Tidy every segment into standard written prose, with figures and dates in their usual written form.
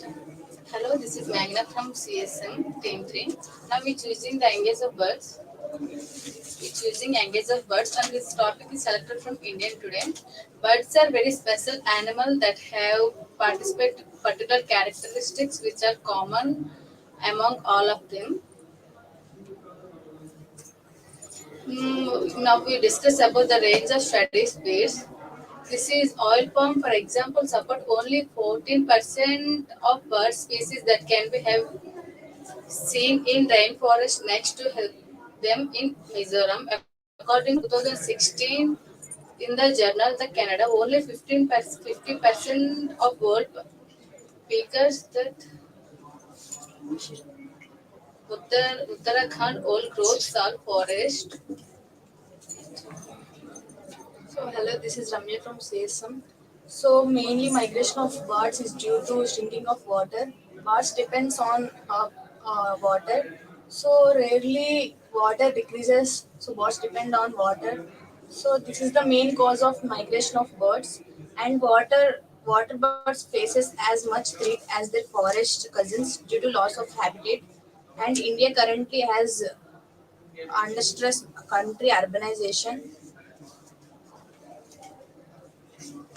Hello, this is Magna from CSM Team 3. Now we're choosing the engage of birds. We're choosing engage of birds and this topic is selected from Indian today. Birds are very special animal that have particular characteristics which are common among all of them. Now we discuss about the range of study speeds. This is oil palm, for example, support only 14% of bird species that can be have seen in rainforest next to help them in Mizoram. According to 2016, in the journal The Canada, only 50% of world speakers that Uttarakhand old growth salt forest. So hello, this is Ramya from CSM. So mainly migration of birds is due to shrinking of water. Birds depends on water. So rarely water decreases. So birds depend on water. So this is the main cause of migration of birds. And water birds faces as much threat as their forest cousins due to loss of habitat. And India currently has under stress country urbanization.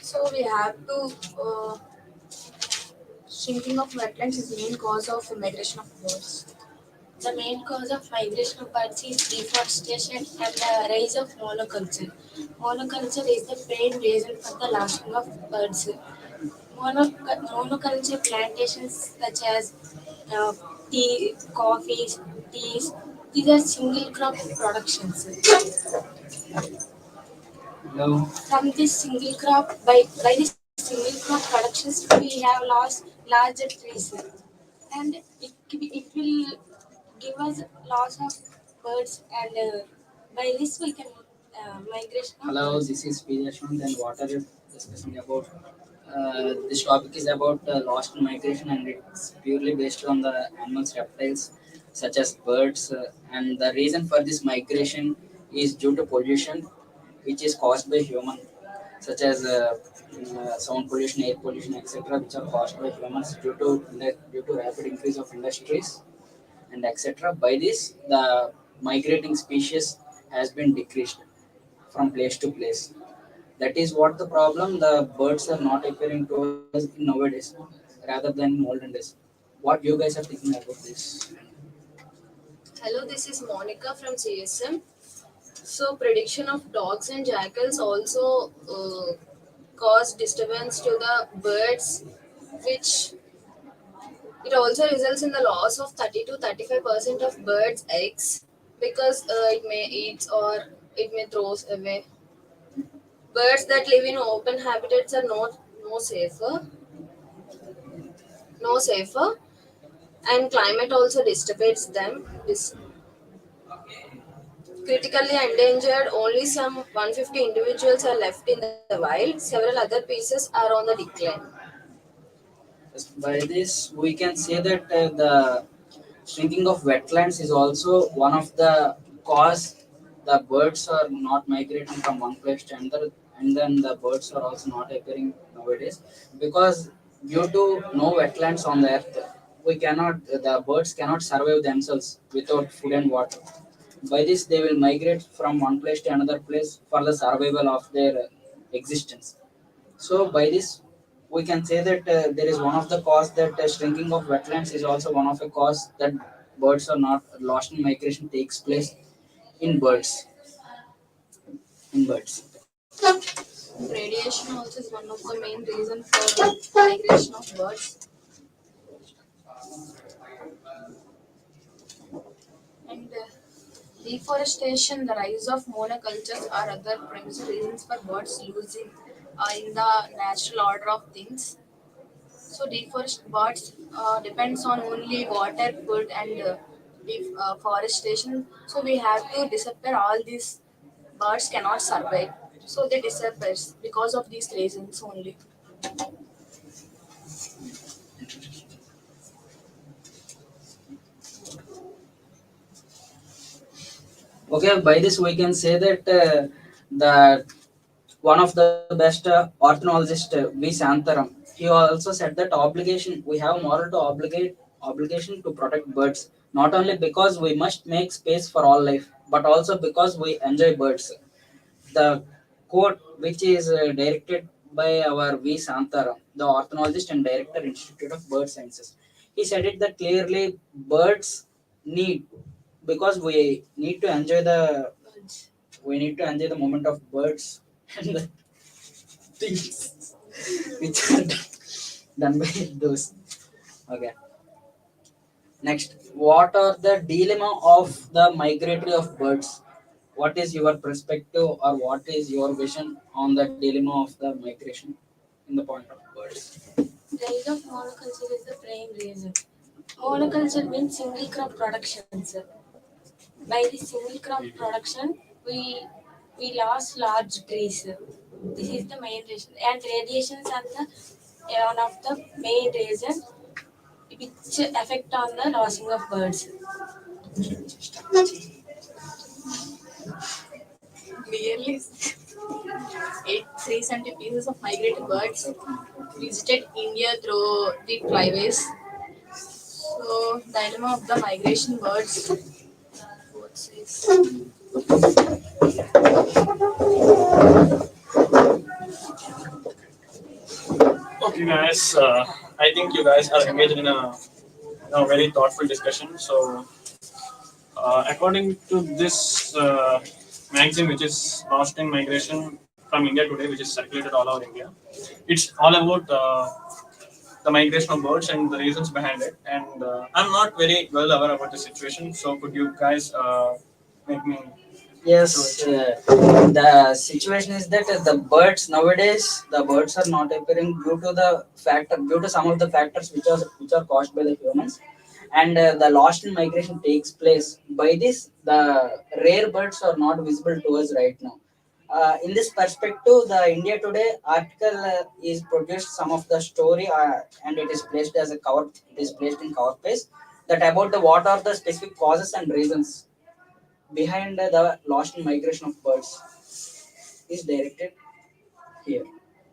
So we have to shrinking of wetlands is main cause of migration of birds. The main cause of migration of birds is deforestation and the rise of monoculture. Monoculture is the main reason for the losing of birds. Monoculture plantations such as uh, tea, coffees, teas, these are single crop productions. Hello. From this single crop, by this single crop productions, we have lost larger trees, and it will give us loss of birds, and by this we can migration of Hello, birds. this is Piyashwant and what are you discussing about? This topic is about lost migration and it's purely based on the animals, reptiles such as birds. And the reason for this migration is due to pollution, which is caused by human, such as sound pollution, air pollution, etc., which are caused by humans due to rapid increase of industries and etc. By this, the migrating species has been decreased from place to place. That is what the problem. The birds are not appearing to us in nowadays, rather than in olden days. What you guys are thinking about this? Hello, this is Monica from CSM. So prediction of dogs and jackals also cause disturbance to the birds, which it also results in the loss of 30 to 35% of birds' eggs because it may eat or it may throws away. Birds that live in open habitats are not no safer, no safer, and climate also disturbs them. Critically endangered, only some 150 individuals are left in the wild. Several other pieces are on the decline. Yes, by this, we can say that the shrinking of wetlands is also one of the cause the birds are not migrating from one place to another, and then the birds are also not appearing nowadays because due to no wetlands on the earth, we cannot the birds cannot survive themselves without food and water. By this, they will migrate from one place to another place for the survival of their existence. So by this, we can say that there is one of the cause that shrinking of wetlands is also one of the cause that birds are not lost in migration takes place in birds. In birds. Radiation also is one of the main reason for migration of birds. And deforestation, the rise of monocultures are other principal reasons for birds losing in the natural order of things. So deforest birds depends on only water, food, and deforestation. So we have to disappear all these birds cannot survive. So they disappear because of these reasons only. Okay, by this we can say that the one of the best ornithologist, V. Santaram, he also said that obligation we have moral to obligation to protect birds, not only because we must make space for all life, but also because we enjoy birds. The quote, which is directed by our V. Santaram, the ornithologist and director, Institute of Bird Sciences. He said it that clearly birds need, because we need to enjoy the moment of birds and the things which are done by those. Okay. Next, what are the dilemma of the migratory of birds? What is your perspective or what is your vision on the dilemma of the migration in the point of birds? Rise of monoculture is the prime reason. Monoculture means single crop production, sir. By the single crop production, we lost large trees. This is the main reason, and radiations are the one of the main reason which affect on the losing of birds. Nearly 370 pieces of migratory birds visited India through the flyways. So, dilemma of the migration birds. What says? Okay, guys. I think you guys are engaged in a very thoughtful discussion. So, according to this magazine, which is Lost in Migration from India Today, which is circulated all over India, it's all about the migration of birds and the reasons behind it. And I'm not very well aware about the situation. So, could you guys make me Yes, the situation is that the birds nowadays, the birds are not appearing due to some of the factors which are caused by the humans, and the lost in migration takes place. By this, the rare birds are not visible to us right now. In this perspective, the India Today article is produced some of the story, and it is placed as a cover. It is placed in cover page that about the what are the specific causes and reasons behind the lost in migration of birds is directed here.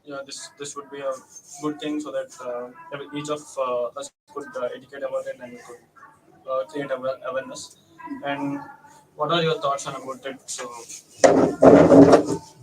yeah, this would be a good thing so that each of us could educate about it and could create awareness. And what are your thoughts on about it? So,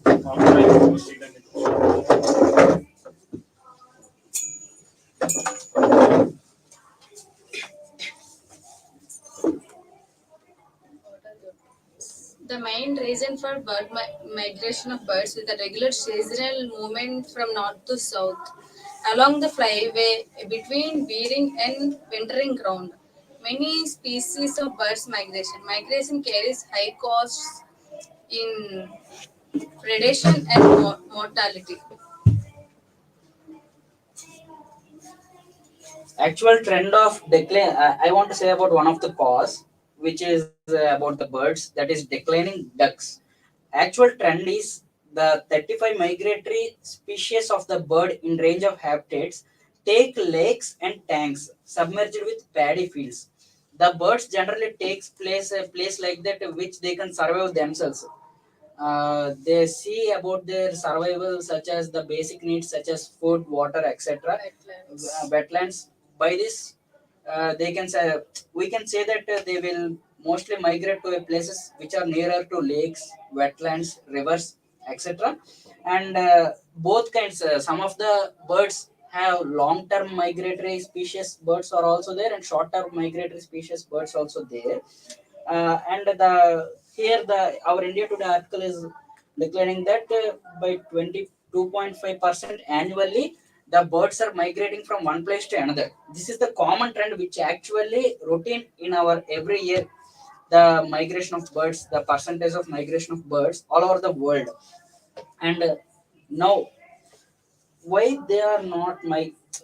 I will proceed and The main reason for migration of birds is the regular seasonal movement from north to south along the flyway between breeding and wintering ground. Many species of birds migration. Migration carries high costs in predation and mortality. Actual trend of decline. I want to say about one of the cause, which is about the birds, that is declining ducks. Actual trend is the 35 migratory species of the bird in range of habitats take lakes and tanks submerged with paddy fields. The birds generally takes place a place like that which they can survive themselves. They see about their survival such as the basic needs such as food, water, etc. Wetlands. By this, they can say we can say that they will mostly migrate to places which are nearer to lakes, wetlands, rivers, etc. And both kinds. Some of the birds have long-term migratory species birds are also there, and short-term migratory species birds also there. And the here the our India Today article is declaring that by 22.5% annually, the birds are migrating from one place to another. This is the common trend which actually routine in our every year. The migration of birds, the percentage of migration of birds all over the world, and now why they are not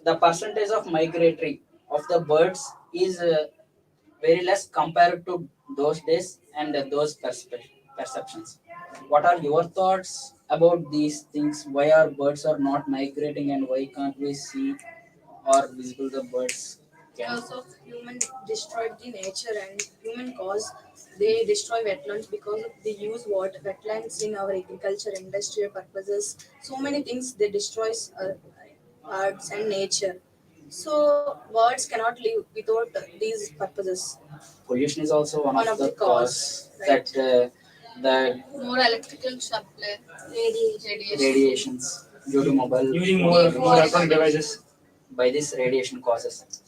the percentage of migratory of the birds is very less compared to those days and those perceptions. What are your thoughts about these things? Why are birds are not migrating and why can't we see or visible the birds? Because of human destroyed the nature and human cause, they destroy wetlands because of they use water wetlands in our agriculture, industrial purposes. So many things they destroy birds and nature. So birds cannot live without these purposes. Pollution is also one of the cause right? that the More electrical supply, radiation. radiations due to mobile Using phone more electronic devices. by this radiation causes.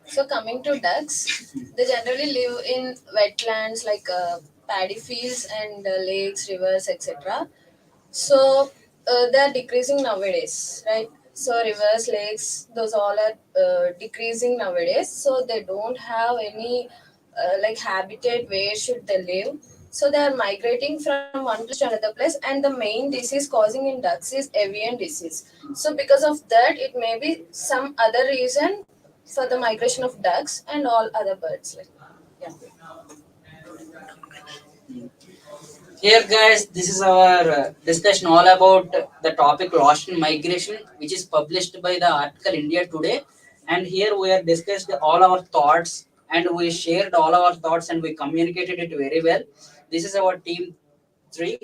So coming to ducks, they generally live in wetlands like paddy fields and lakes, rivers, etc. So they are decreasing nowadays, right? So rivers, lakes, those all are decreasing nowadays. So they don't have any like habitat where should they live. So they are migrating from one place to another place, and the main disease causing in ducks is avian disease. So because of that, it may be some other reason for the migration of ducks and all other birds. Like, yeah. Here, guys, this is our discussion all about the topic lost in migration, which is published by the article India Today. And here we have discussed all our thoughts and we shared all our thoughts and we communicated it very well. This is our team three,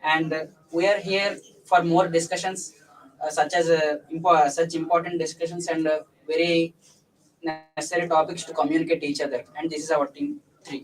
and we are here for more discussions, such as such important discussions and very necessary topics to communicate each other. And this is our team three.